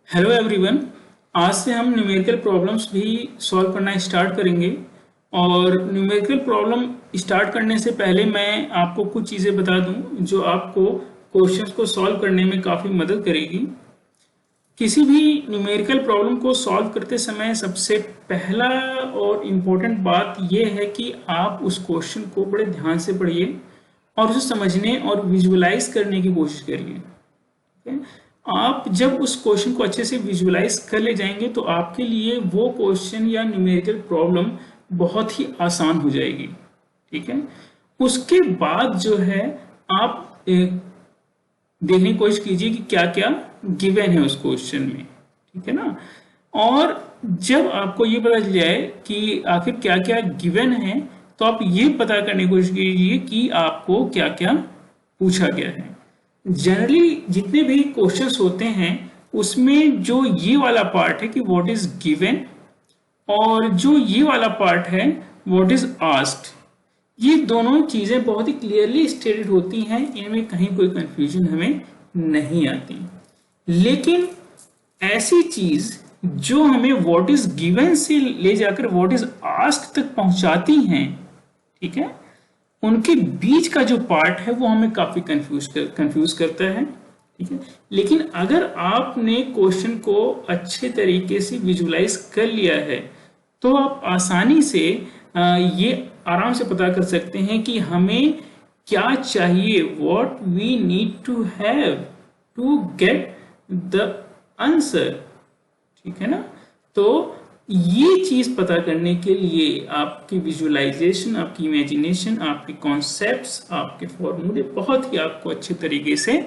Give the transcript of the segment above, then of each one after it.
Hello everyone. आज से हम न्यूमेरिकल प्रॉब्लम्स भी सॉल्व करना स्टार्ट करेंगे। और न्यूमेरिकल प्रॉब्लम स्टार्ट करने से पहले मैं आपको कुछ चीज़ें बता दूं जो आपको क्वेश्चंस को सॉल्व करने में काफ़ी मदद करेगी। किसी भी न्यूमेरिकल प्रॉब्लम को सॉल्व करते समय सबसे पहला और इम्पोर्टेंट बात यह है कि आप उस क्वेश्चन को बड़े ध्यान से पढ़िए और उसे समझने और विजुअलाइज करने की कोशिश करिए। आप जब उस क्वेश्चन को अच्छे से विजुअलाइज कर ले जाएंगे तो आपके लिए वो क्वेश्चन या न्यूमेरिकल प्रॉब्लम बहुत ही आसान हो जाएगी। ठीक है, उसके बाद जो है आप देखने की कोशिश कीजिए कि क्या क्या गिवन है उस क्वेश्चन में। ठीक है ना, और जब आपको ये पता चल जाए कि आखिर क्या क्या गिवन है तो आप ये पता करने की कोशिश कीजिए कि आपको क्या क्या पूछा गया है। जनरली जितने भी क्वेश्चंस होते हैं उसमें जो ये वाला पार्ट है कि व्हाट इज गिवन और जो ये वाला पार्ट है व्हाट इज आस्क्ड, ये दोनों चीजें बहुत ही क्लियरली स्टेटेड होती हैं, इनमें कहीं कोई कंफ्यूजन हमें नहीं आती। लेकिन ऐसी चीज जो हमें व्हाट इज गिवन से ले जाकर व्हाट इज आस्क्ड तक पहुंचाती हैं, ठीक है, उनके बीच का जो पार्ट है वो हमें काफी कंफ्यूज करता है। ठीक है, लेकिन अगर आपने क्वेश्चन को अच्छे तरीके से विजुलाइज कर लिया है तो आप आसानी से ये आराम से पता कर सकते हैं कि हमें क्या चाहिए, what we need to have to get the answer. ठीक है ना, तो ये चीज पता करने के लिए आपकी विजुअलाइजेशन, आपकी इमेजिनेशन, आपके कॉन्सेप्ट्स, आपके फॉर्मूले बहुत ही आपको अच्छे तरीके से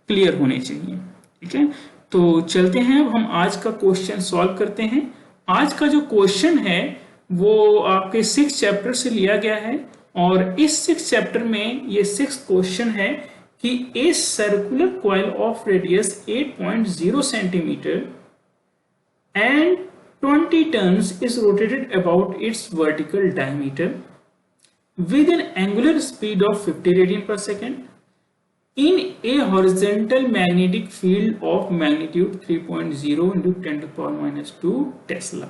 क्लियर होने चाहिए। ठीक है, तो चलते हैं अब हम आज का क्वेश्चन सॉल्व करते हैं। आज का जो क्वेश्चन है वो आपके 6 चैप्टर से लिया गया है और इस 6 चैप्टर में ये 6 क्वेश्चन है कि a circular coil of radius 8.0 centimetre and 20 turns is rotated about its vertical diameter with an angular speed of 50 radian per second in a horizontal magnetic field of magnitude 3.0 into 10 to the power minus 2 Tesla.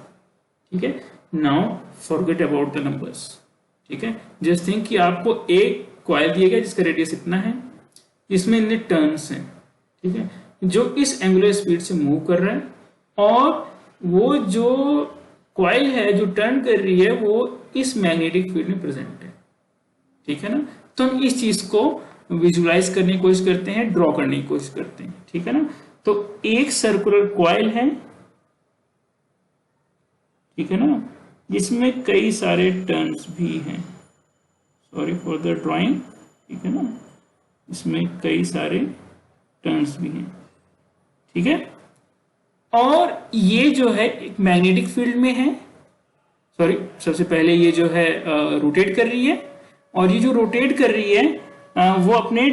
ठीक है, now forget about the numbers. ठीक है, just think कि आपको एक coil दिया गया जिसका रेडियस इतना है, जिसमें इतने टर्न्स हैं, ठीक है, जो इस एंगुलर स्पीड से मूव कर रहा है और वो जो कॉइल है जो टर्न कर रही है वो इस मैग्नेटिक फील्ड में प्रेजेंट है। ठीक है ना, तो हम इस चीज को विजुलाइज करने की कोशिश करते हैं, ड्रॉ करने की कोशिश करते हैं। ठीक है ना, तो एक सर्कुलर कॉइल है, ठीक है ना, जिसमें कई सारे टर्न्स भी हैं। Sorry for the drawing. ठीक है ना, इसमें कई सारे टर्न्स भी हैं। ठीक है, और ये जो है एक मैग्नेटिक फील्ड में है। सॉरी, सबसे पहले ये जो है रोटेट कर रही है और ये जो रोटेट कर रही है वो अपने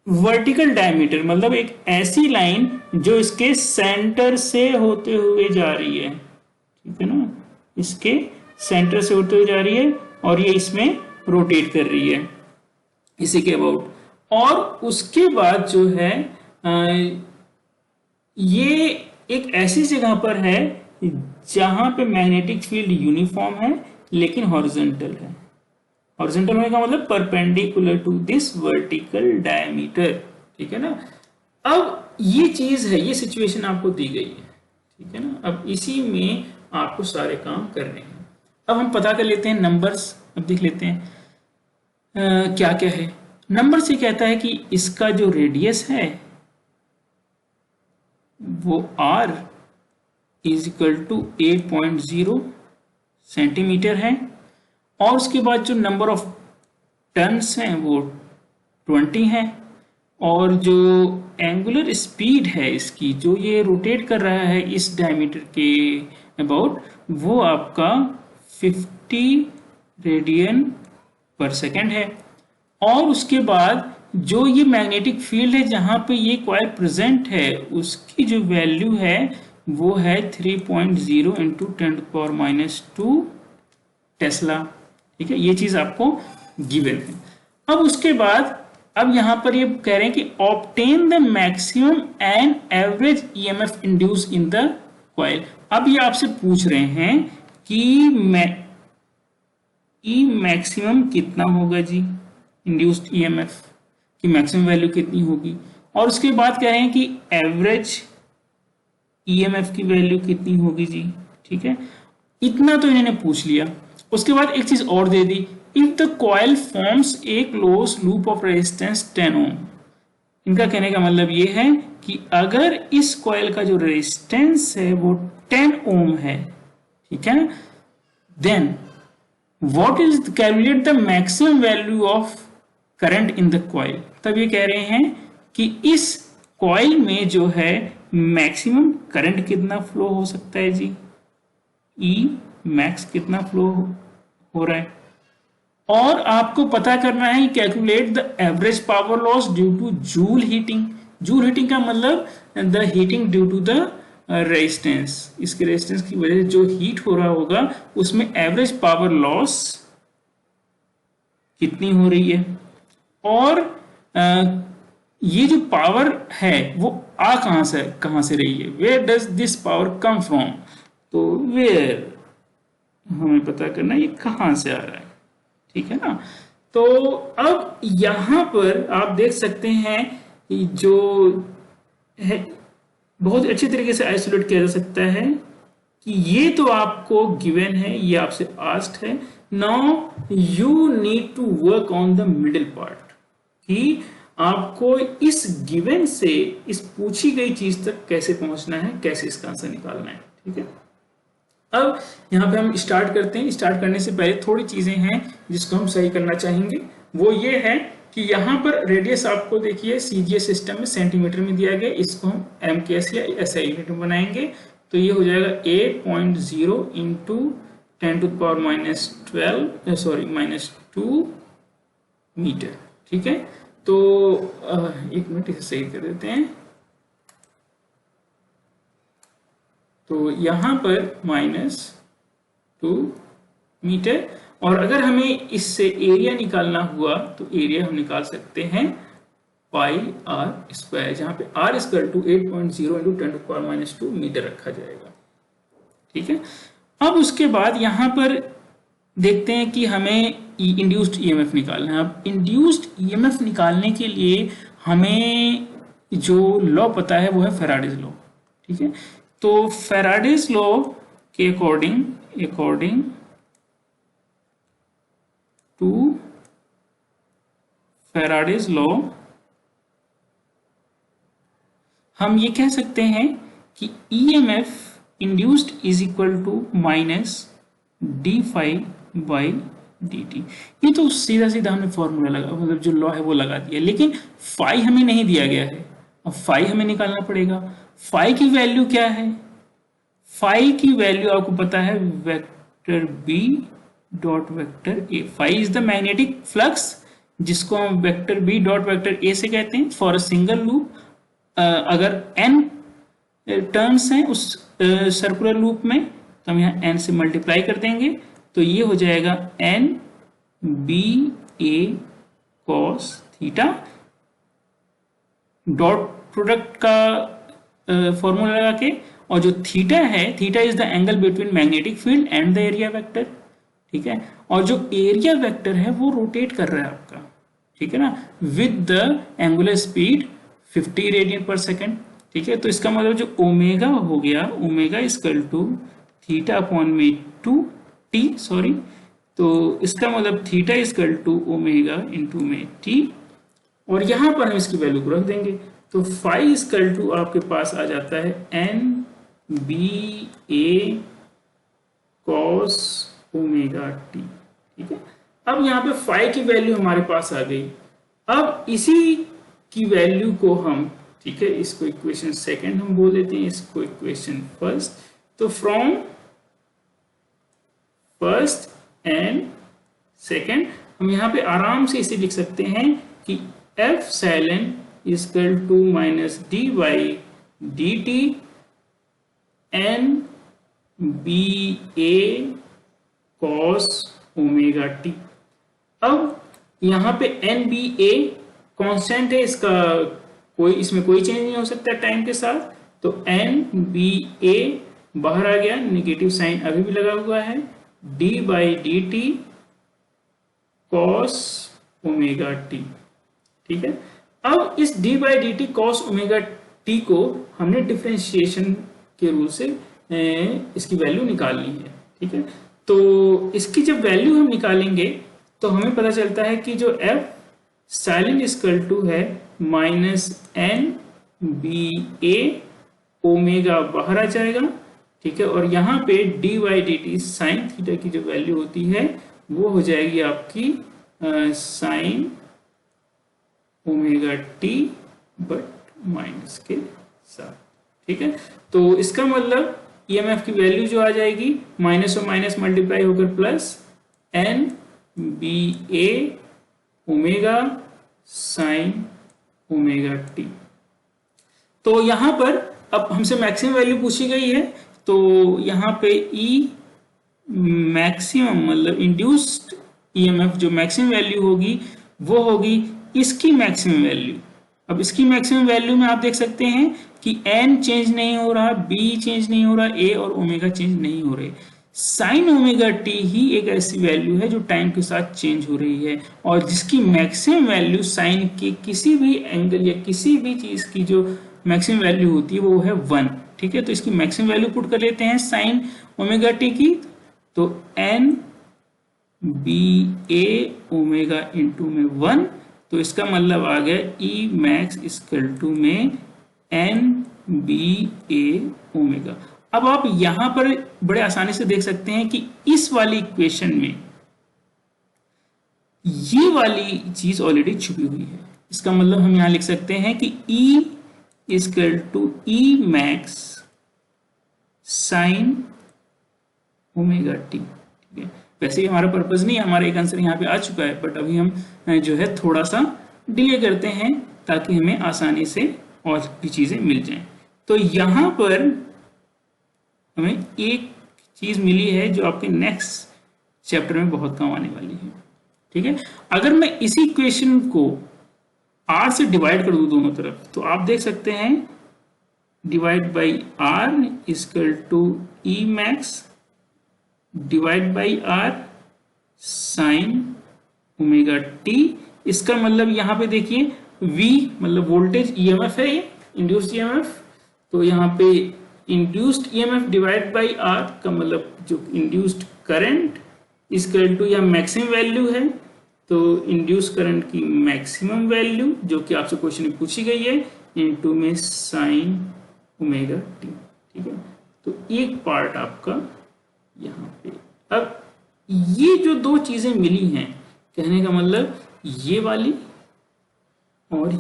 वर्टिकल डायमीटर, मतलब एक ऐसी लाइन जो इसके सेंटर से होते हुए जा रही है। ठीक है ना, इसके सेंटर से होते हुए जा रही है और ये इसमें रोटेट कर रही है इसी के अबाउट। और उसके बाद जो है ये एक ऐसी जगह पर है जहां पे मैग्नेटिक फील्ड यूनिफॉर्म है लेकिन हॉरिजॉन्टल है। हॉरिजॉन्टल होने का मतलब perpendicular to this vertical diameter. ठीक है ना, अब ये चीज है, ये सिचुएशन आपको दी गई है। ठीक है ना, अब इसी में आपको सारे काम करने हैं। अब हम पता कर लेते हैं नंबर्स। अब देख लेते हैं क्या क्या है। नंबर से कहता है कि इसका जो रेडियस है वो r is equal to 8.0 centimetre है और उसके बाद जो नंबर ऑफ टर्न्स हैं वो 20 है और जो एंगुलर स्पीड है इसकी, जो ये रोटेट कर रहा है इस डायमीटर के अबाउट, वो आपका 50 रेडियन पर सेकेंड है। और उसके बाद जो ये मैग्नेटिक फील्ड है जहां पे ये कॉइल प्रेजेंट है उसकी जो वैल्यू है वो है 3.0 into 10 to power minus 2 tesla. ठीक है, ये चीज आपको गिवन है। अब उसके बाद अब यहां पर ये कह रहे हैं कि obtain the maximum and average EMF induce in the coil. अब ये आपसे पूछ रहे हैं कि मैक्सिमम कितना होगा जी, इंड्यूस्ड ईएमएफ की मैक्सिमम वैल्यू कितनी होगी, और उसके बाद कह रहे हैं कि एवरेज ईएमएफ की वैल्यू कितनी होगी जी। ठीक है, इतना तो इन्होंने पूछ लिया। उसके बाद एक चीज और दे दी, if the coil forms a close loop of resistance 10 ohm. इनका कहने का मतलब ये है कि अगर इस कॉइल का जो रेजिस्टेंस है वो 10 ओम है, ठीक है, then what is calculate the maximum value of current in the coil. तब ये कह रहे हैं कि इस कॉइल में जो है मैक्सिमम करंट कितना फ्लो हो सकता है जी, ई मैक्स कितना फ्लो हो रहा है, और आपको पता करना है calculate the average power loss due to Joule heating. Joule heating का मतलब the heating due to the resistance, इसके रेजिस्टेंस की वजह से जो हीट हो रहा होगा उसमें एवरेज पावर लॉस कितनी हो रही है, और ये जो पावर है वो आ कहां से रही है, where does this power come from. तो वेयर हमें पता करना ये कहां से आ रहा है, ठीक है ना। तो अब यहां पर आप देख सकते हैं जो है बहुत अच्छी तरीके से आइसोलेट किया जा सकता है कि ये तो आपको गिवन है, ये आपसे आस्क्ड है। Now you need to work on the middle part, कि आपको इस गिवन से इस पूछी गई चीज तक कैसे पहुंचना है, कैसे इसका आंसर निकालना है। ठीक है, अब यहां पे हम स्टार्ट करते हैं। स्टार्ट करने से पहले थोड़ी चीजें हैं जिसको हम सही करना चाहेंगे। वो ये है कि यहाँ पर रेडियस आपको देखिए सीजीएस सिस्टम में सेंटीमीटर में दिया गया, इसको हम एमकेएस या एसआई यूनिट में बनाएंगे। तो ये हो जाएगा 8.0 इंटू 10⁻² मीटर। ठीक है, तो एक मिनट इसे सही कर देते हैं। तो यहां पर -2 मीटर, और अगर हमें इससे एरिया निकालना हुआ तो एरिया हम निकाल सकते हैं πr², जहां पे r = 8.0 इंटू 10⁻² मीटर रखा जाएगा। ठीक है, अब उसके बाद यहां पर देखते हैं कि हमें इंड्यूस्ड ईएमएफ निकालना है। अब इंड्यूस्ड ईएमएफ निकालने के लिए हमें जो लॉ पता है वो है फैराडेज लॉ। ठीक है, तो फैराडेज लॉ के अकॉर्डिंग टू फैराडेज लॉ हम ये कह सकते हैं कि EMF induced is equal to -d∅/dt। ये तो सीधा सीधा हमने फॉर्मूला लगा, मतलब जो लॉ है वो लगा दिया, लेकिन फाई हमें नहीं दिया गया है। अब फाई हमें निकालना पड़ेगा। फाई की वैल्यू क्या है, फाई की वैल्यू आपको पता है vector b dot vector a। Phi is the magnetic flux, जिसको हम vector b dot vector a से कहते हैं फॉर अ सिंगल लूप। अगर n टर्न्स हैं उस सर्कुलर लूप में तो हम यहाँ n से मल्टीप्लाई कर देंगे, तो ये हो जाएगा n/ba cos theta. Dot product का फॉर्मूला लगा के, और जो थीटा है, theta is the angle between magnetic field and the area vector. ठीक है, और जो एरिया वेक्टर है वो रोटेट कर रहा है आपका, ठीक है ना, with the angular speed 50 radian पर सेकेंड। ठीक है, तो इसका मतलब जो ओमेगा हो गया, ओमेगा = θ/2t, सॉरी, तो इसका मतलब थीटा = ω × t, और यहां पर हम इसकी वैल्यू को रख देंगे। तो फाई = आपके पास आ जाता है n/ba cos ωt। ठीक है, अब यहाँ पे फाई की वैल्यू हमारे पास आ गई। अब इसी की वैल्यू को हम, ठीक है, इसको इक्वेशन सेकंड हम बोल देते हैं, इसको इक्वेशन फर्स्ट। तो फ्रॉम फर्स्ट एंड सेकंड हम यहाँ पे आराम से इसे लिख सकते हैं कि epsilon = -d/dt n/ba cos ωt। अब यहाँ पे n/ba कांस्टेंट है, इसका इसमें कोई चेंज नहीं हो सकता टाइम के साथ। तो एन बी ए बाहर आ गया, नेगेटिव साइन अभी भी लगा हुआ है, D by D T cos omega T. ठीक है, अब इस d by D T cos omega T को हमने डिफरेंशिएशन के रूल से इसकी वैल्यू निकालनी है। ठीक है, तो इसकी जब वैल्यू हम निकालेंगे तो हमें पता चलता है कि जो f साइलेंट इक्वल टू है minus N B A omega बाहर आ जाएगा। ठीक है, और यहाँ पे D by D T sine theta की जो वैल्यू होती है वो हो जाएगी आपकी sign omega T but minus के साथ। ठीक है, तो इसका मतलब ईएमएफ की वैल्यू जो आ जाएगी माइनस और माइनस मल्टीप्लाई होकर plus N B A omega sine omega T. तो यहां पर अब हमसे मैक्सिमम वैल्यू पूछी गई है, तो यहां पे ई मैक्सिमम मतलब इंड्यूस्ड ईएमएफ जो मैक्सिमम वैल्यू होगी वो होगी इसकी मैक्सिमम वैल्यू। अब इसकी मैक्सिमम वैल्यू में आप देख सकते हैं कि एन चेंज नहीं हो रहा, बी चेंज नहीं हो रहा, ए और ओमेगा चेंज नहीं हो रहे। साइन ओमेगा टी ही एक ऐसी वैल्यू है जो टाइम के साथ चेंज हो रही है और जिसकी मैक्सिमम वैल्यू साइन के किसी भी एंगल या किसी भी चीज की जो मैक्सिमम वैल्यू होती है वो है 1। ठीक है, तो इसकी मैक्सिमम वैल्यू पुट कर लेते हैं साइन ओमेगा टी की, तो N B A omega into में 1, तो इसका मतलब आ गया ई मैक्स इक्वल टू में एन बी ए ओमेगा। अब आप यहां पर बड़े आसानी से देख सकते हैं कि इस वाली इक्वेशन में ये वाली चीज ऑलरेडी छुपी हुई है। इसका मतलब हम यहां लिख सकते हैं कि E equal to E max sine omega T. ठीक है, वैसे ही हमारा पर्पज नहीं है, हमारा एक आंसर यहाँ पे आ चुका है, बट अभी हम जो है थोड़ा सा डिले करते हैं ताकि हमें आसानी से और भी चीजें मिल जाएं। तो यहाँ पर हमें एक चीज मिली है जो आपके नेक्स्ट चैप्टर में बहुत काम आने वाली है। ठीक है, अगर मैं इसी इक्वेशन को r से डिवाइड कर दूं दोनों तरफ, तो आप देख सकते हैं divide by r equal to E max divide by r sine omega T. इसका मतलब यहाँ पे देखिए v मतलब वोल्टेज ईएमएफ है, ये इंड्यूस्ड ईएमएफ, तो यहाँ पे induced EMF divide by r का मतलब जो इंड्यूस्ड करंट इक्वल टू या मैक्सिमम वैल्यू है, तो इंड्यूस करंट की मैक्सिमम वैल्यू जो कि आपसे क्वेश्चन में पूछी गई है इनटू में साइन ओमेगा टी। ठीक है, तो एक पार्ट आपका यहाँ पे। अब ये जो दो चीजें मिली हैं, कहने का मतलब ये वाली और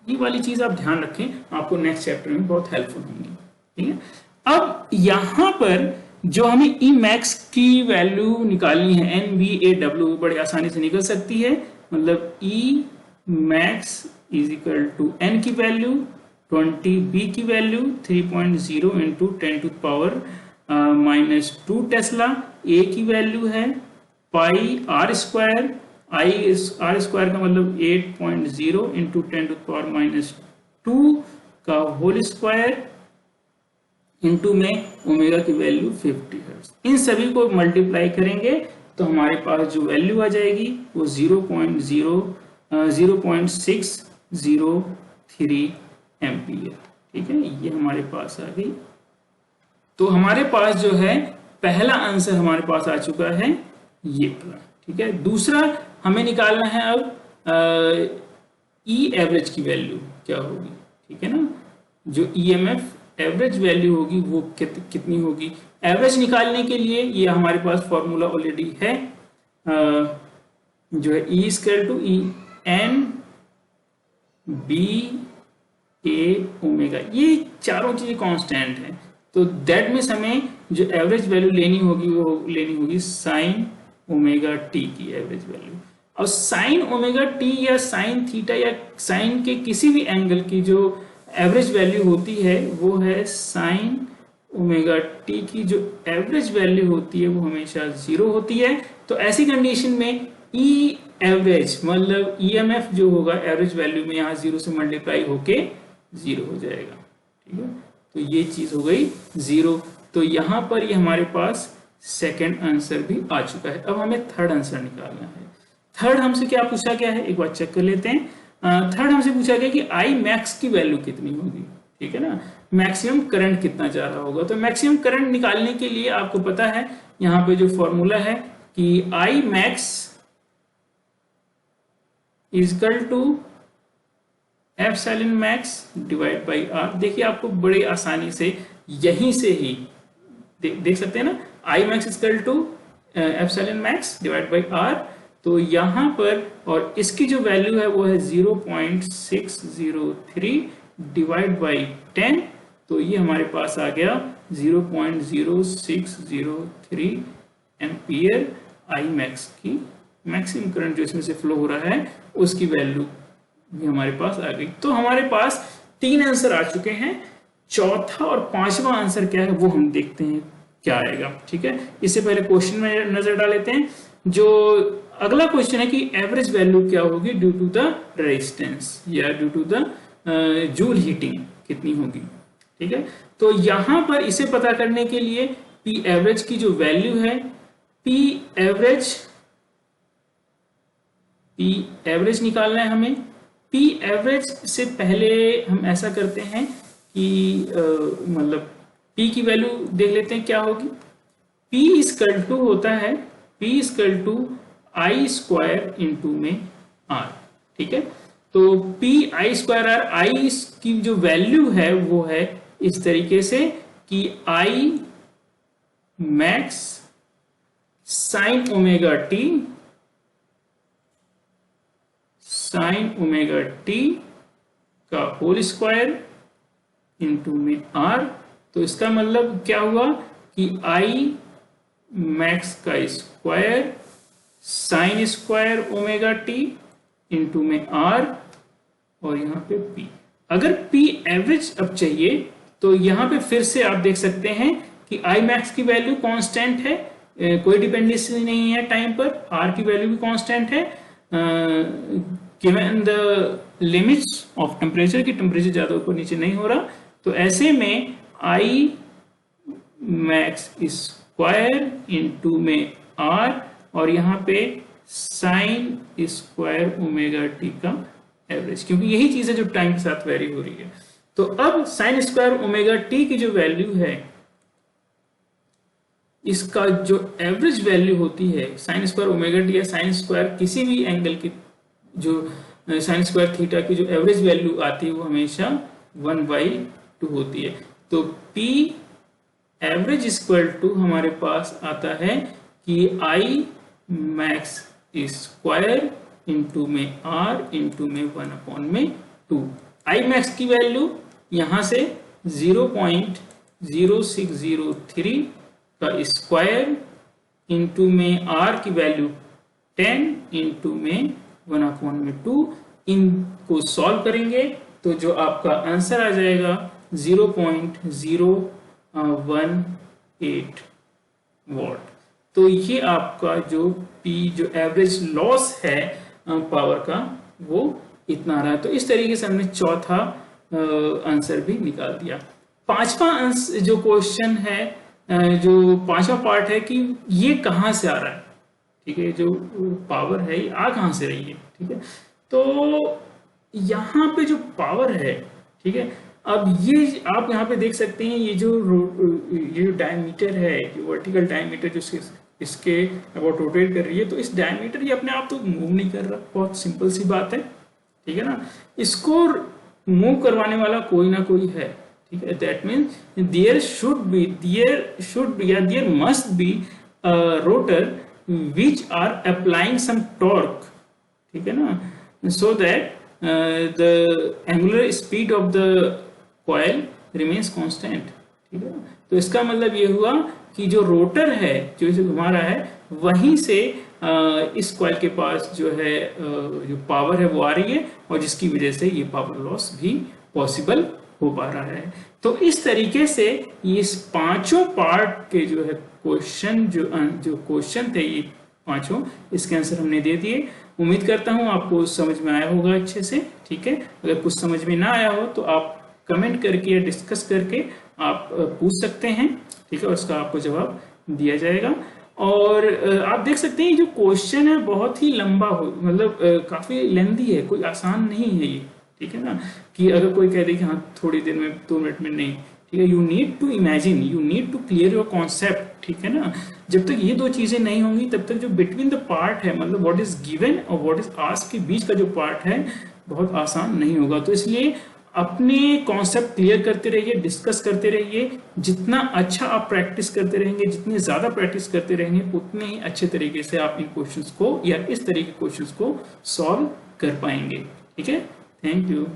ये वाली चीज आप ध्यान रखें, आपको नेक्स्ट चैप्टर में बहुत हेल्पफुल होंगी। ठीक है, अब यहां पर जो हमें ई मैक्स की वैल्यू निकालनी है एन बी ए डब्ल्यू बड़ी आसानी से निकल सकती है। मतलब E max is equal to N की वैल्यू 20, बी की value 3.0 into 10 to power -2 tesla, A की वैल्यू है pi R square, I R square का मतलब 8.0 इंटू 10 टू पावर -2 का होल स्क्वायर इंटू में ओमेगा की वैल्यू 50 हर्ट्ज। इन सभी को मल्टीप्लाई करेंगे तो हमारे पास जो वैल्यू आ जाएगी वो 0.603 एम्पियर। ठीक है, ये हमारे पास आ गई। तो हमारे पास जो है पहला आंसर हमारे पास आ चुका है ये वाला। ठीक है, दूसरा हमें निकालना है अब ई एवरेज की वैल्यू क्या होगी। ठीक है ना, जो ईएमएफ एवरेज वैल्यू होगी वो कितनी होगी। एवरेज निकालने के लिए ये हमारे पास फॉर्मूला ऑलरेडी है, जो है E square to E N B A omega. ये चारों चीजें कांस्टेंट हैं, तो दैट मीन्स हमें जो एवरेज वैल्यू लेनी होगी वो लेनी होगी साइन ओमेगा टी की एवरेज वैल्यू। और साइन ओमेगा टी या साइन थीटा या साइन के किसी भी एंगल की जो एवरेज वैल्यू होती है वो है साइन ओमेगा टी की जो एवरेज वैल्यू होती है वो हमेशा 0 होती है। तो ऐसी कंडीशन में ई एवरेज मतलब ईएमएफ जो होगा एवरेज वैल्यू में यहाँ 0 से मल्टीप्लाई होके 0 हो जाएगा, ठीक है। तो ये चीज हो गई 0। तो यहाँ पर ये हमारे पास सेकंड आंसर भी आ चुका है। अब हमें थर्ड आंसर निकालना है। थर्ड हमसे क्या पूछा गया है, एक बार चेक कर लेते हैं। थर्ड हमसे पूछा गया कि आई मैक्स की वैल्यू कितनी होगी, ठीक है ना, मैक्सिमम करंट कितना जा रहा होगा। तो मैक्सिमम करंट निकालने के लिए आपको पता है यहाँ पे जो फॉर्मूला है कि I max is equal to epsilon max divide by R. देखिए आपको बड़ी आसानी से यहीं से ही देख सकते हैं ना, I max is equal to epsilon max divide by R. तो यहां पर और इसकी जो वैल्यू है वो है 0.603 डिवाइड बाई 10। तो ये हमारे पास आ गया 0.0603 एम्पियर आई मैक्स की मैक्सिमम करंट जो इसमें से फ्लो हो रहा है उसकी वैल्यू भी हमारे पास आ गई। तो हमारे पास 3 आंसर आ चुके हैं। चौथा और पांचवा आंसर क्या है वो हम देखते हैं क्या आएगा, ठीक है। इससे पहले क्वेश्चन में नजर डाल लेते हैं। जो अगला क्वेश्चन है कि एवरेज वैल्यू क्या होगी ड्यू टू द रेजिस्टेंस या due to the joule heating कितनी होगी, ठीक है। तो यहां पर इसे पता करने के लिए पी एवरेज की जो वैल्यू है, पी एवरेज निकालना है हमें। पी एवरेज से पहले हम ऐसा करते हैं कि मतलब पी की वैल्यू देख लेते हैं क्या होगी। पी इक्वल टू होता है P equal to I square into में आर, ठीक है। तो P I square R, I की जो वैल्यू है वो है इस तरीके से कि I max sine omega T का होल स्क्वायर इंटू में आर। तो इसका मतलब क्या हुआ कि आई मैक्स का square sine square omega T into में आर और यहाँ पे पी। अगर पी एवरेज अब चाहिए तो यहाँ पे फिर से आप देख सकते हैं कि आई मैक्स की वैल्यू कांस्टेंट है, कोई डिपेंडेंसी नहीं है टाइम पर, आर की वैल्यू भी कांस्टेंट है given the limits of temperature की टेम्परेचर ज्यादा ऊपर नीचे नहीं हो रहा। तो ऐसे में आई मैक्स स्क्वायर इंटू में आर और यहाँ पे साइन स्क्वायर ओमेगा टी का एवरेज, क्योंकि यही चीज है जो टाइम के साथ वेरी हो रही है। तो अब साइन स्क्वायर ओमेगा टी की जो वैल्यू है, इसका जो एवरेज वैल्यू होती है साइन स्क्वायर ओमेगा टी या साइन स्क्वायर किसी भी एंगल की जो साइन स्क्वायर थीटा की जो एवरेज वैल्यू आती है वो हमेशा 1/2 होती है। तो P एवरेज इक्वल टू हमारे पास आता है कि आई मैक्स स्क्वायर इंटू में आर इंटू में 1/2। आई मैक्स की वैल्यू यहां से 0.0603 का स्क्वायर इंटू में आर की वैल्यू 10 इंटू में 1/2। इनको सॉल्व करेंगे तो जो आपका आंसर आ जाएगा 0.018 वॉट। तो ये आपका जो P जो एवरेज लॉस है पावर का वो इतना आ रहा है। तो इस तरीके से हमने चौथा आंसर भी निकाल दिया। पांचवा आंसर जो क्वेश्चन है, जो पांचवा पार्ट है कि ये कहां से आ रहा है, ठीक है, जो पावर है ये आ कहां से रही है, ठीक है। तो यहाँ पे जो पावर है, ठीक है, अब ये आप यहाँ पे देख सकते हैं ये जो डायमीटर है, जो वर्टिकल डायमीटर जो इसके अबाउट रोटेट कर रही है, तो इस डायमीटर ये अपने आप तो मूव नहीं कर रहा, बहुत सिंपल सी बात है, ठीक है ना। इसको मूव करवाने वाला कोई ना कोई है, ठीक है। That means there must be rotor which are applying some torque, ठीक है ना, so that the angular speed of the coil remains constant, ठीक है। तो इसका मतलब ये हुआ कि जो रोटर है जो इसे घुमा रहा है वहीं से इस कॉइल के पास जो है जो पावर है वो आ रही है और जिसकी वजह से ये पावर लॉस भी पॉसिबल हो पा रहा है। तो इस तरीके से इस पांचों पार्ट के जो है क्वेश्चन जो क्वेश्चन थे ये पांचों, इसके आंसर हमने दे दिए। उम्मीद करता हूँ आपको समझ में आया होगा अच्छे से। ठीक है, अगर कुछ समझ में ना आया हो तो आप कमेंट करके या डिस्कस करके आप पूछ सकते हैं। ठीक है, और उसका आपको जवाब दिया जाएगा। और आप देख सकते हैं जो क्वेश्चन है बहुत ही लंबा हो, मतलब काफी लेंथी है, कोई आसान नहीं है ये। ठीक है ना, कि अगर कोई कह दे कि हाँ थोड़ी देर में 2 मिनट में, नहीं। ठीक है, you need to imagine, you need to clear your concept. ठीक है ना, जब तक ये 2 चीजें नहीं होंगी तब तक जो बिटवीन द पार्ट है, मतलब व्हाट इज गिवन और व्हाट इज आस्क्ड के बीच का जो पार्ट है बहुत आसान नहीं होगा। तो इसलिए अपने कॉन्सेप्ट क्लियर करते रहिए, डिस्कस करते रहिए। जितना अच्छा आप प्रैक्टिस करते रहेंगे, जितनी ज्यादा प्रैक्टिस करते रहेंगे, उतने ही अच्छे तरीके से आप इन क्वेश्चंस को या इस तरह के क्वेश्चंस को सॉल्व कर पाएंगे। ठीक है, थैंक यू।